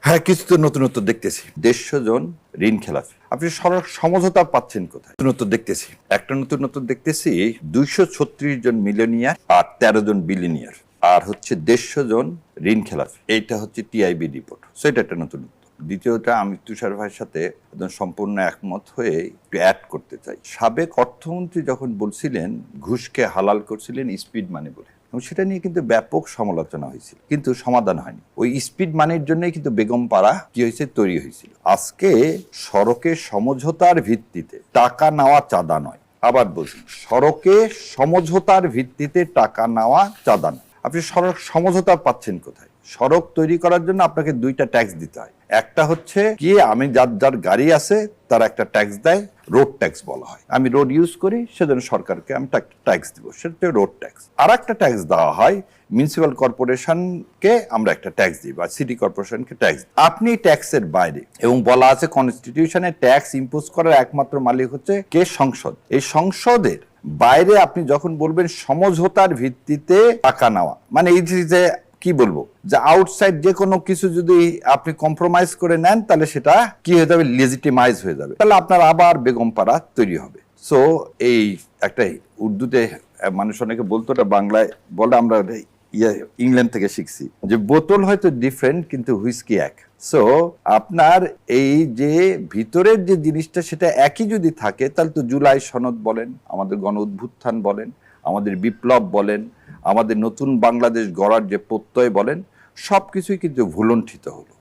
হ্যাঁ, কিছু তো নতুনত্ব দেখতেছি। 150 জন ঋণ খেলাপি। আপনি সড়ক সমঝোতা পাচ্ছেন কোথায়? নতুনত্ব দেখতেছি। একটা নতুনত্ব দেখতেছি, 236 জন মিলিয়নিয়ার আর 13 জন বিলিয়নিয়ার, আর হচ্ছে 150 জন ঋণ খেলাপি। এইটা হচ্ছে টিআইবি রিপোর্ট। সো এটা একটা নতুনত্ব। দ্বিতীয়টা, আমি তুষার ভাইয়ের সাথে একদম সম্পূর্ণ একমত হয়ে একটু অ্যাড করতে চাই। সাবেক অর্থমন্ত্রী যখন বলছিলেন ঘুষকে হালাল করছিলেন স্পিড মানি বলে, এবং সেটা নিয়ে কিন্তু ব্যাপক সমালোচনা হয়েছিল, কিন্তু সমাধান হয়নি। ওই স্পিড মানির জন্যই কিন্তু বেগম পাড়া কি হয়েছে, তৈরি হয়েছিল। আজকে সড়কে সমঝোতার ভিত্তিতে টাকা নেওয়া চাঁদা নয়, আবার বলছি, সড়কে সমঝোতার ভিত্তিতে টাকা নেওয়া চাঁদা নয়। আপনি সড়ক সমঝোতা পাচ্ছেন কোথায়? সড়ক তৈরি করার জন্য আপনাকে দুইটা ট্যাক্স দিতে হয়। একটা হচ্ছে কি, আমি যার যার গাড়ি আছে তারা একটা ট্যাক্স দেয়, রোড ট্যাক্স বলা হয়। আমি রোড ইউজ করি, সেজন্য সরকারকে আমি ট্যাক্স দিব, সেটা রোড ট্যাক্স। আর একটা ট্যাক্স দেওয়া হয় মিউনিসিপ্যাল কর্পোরেশনকে, আমরা একটা ট্যাক্স দিই, বা সিটি কর্পোরেশনকে ট্যাক্স। আপনি ট্যাক্সের বাইরে, এবং বলা আছে কনস্টিটিউশনে ট্যাক্স ইম্পোজ করার একমাত্র মালিক হচ্ছে কে? সংসদ। এই সংসদের বাইরে আপনি যখন বলবেন সমঝোতার ভিত্তিতে টাকা নেওয়া, মানে এই যে কি বলবো, যে আউটসাইড যে কোনো কিছু যদি আপনি কম্প্রোমাইজ করে নেন, তাহলে সেটা কি হয়ে যাবে, লেজিটিমাইজ হয়ে যাবে, তাহলে আপনার আবার বেগম পাড়া তৈরি হবে। সো এই একটাই উর্দুতে মানুষ অনেকে বলতো, এটা বাংলায় বলে, আমরা ইংল্যান্ড থেকে শিখছি, যে বোতল হয়তো ডিফারেন্ট কিন্তু হুইস্কি এক। সো আপনার এই যে ভিতরের যে জিনিসটা সেটা একই যদি থাকে, তাহলে তো জুলাই সনদ বলেন, আমাদের গণ অভ্যুত্থান বলেন, আমাদের বিপ্লব বলেন, আমাদের নতুন বাংলাদেশ গড়ার যে প্রত্যয় বলেন, সবকিছুই কিন্তু ভুলণ্ঠিত হলো।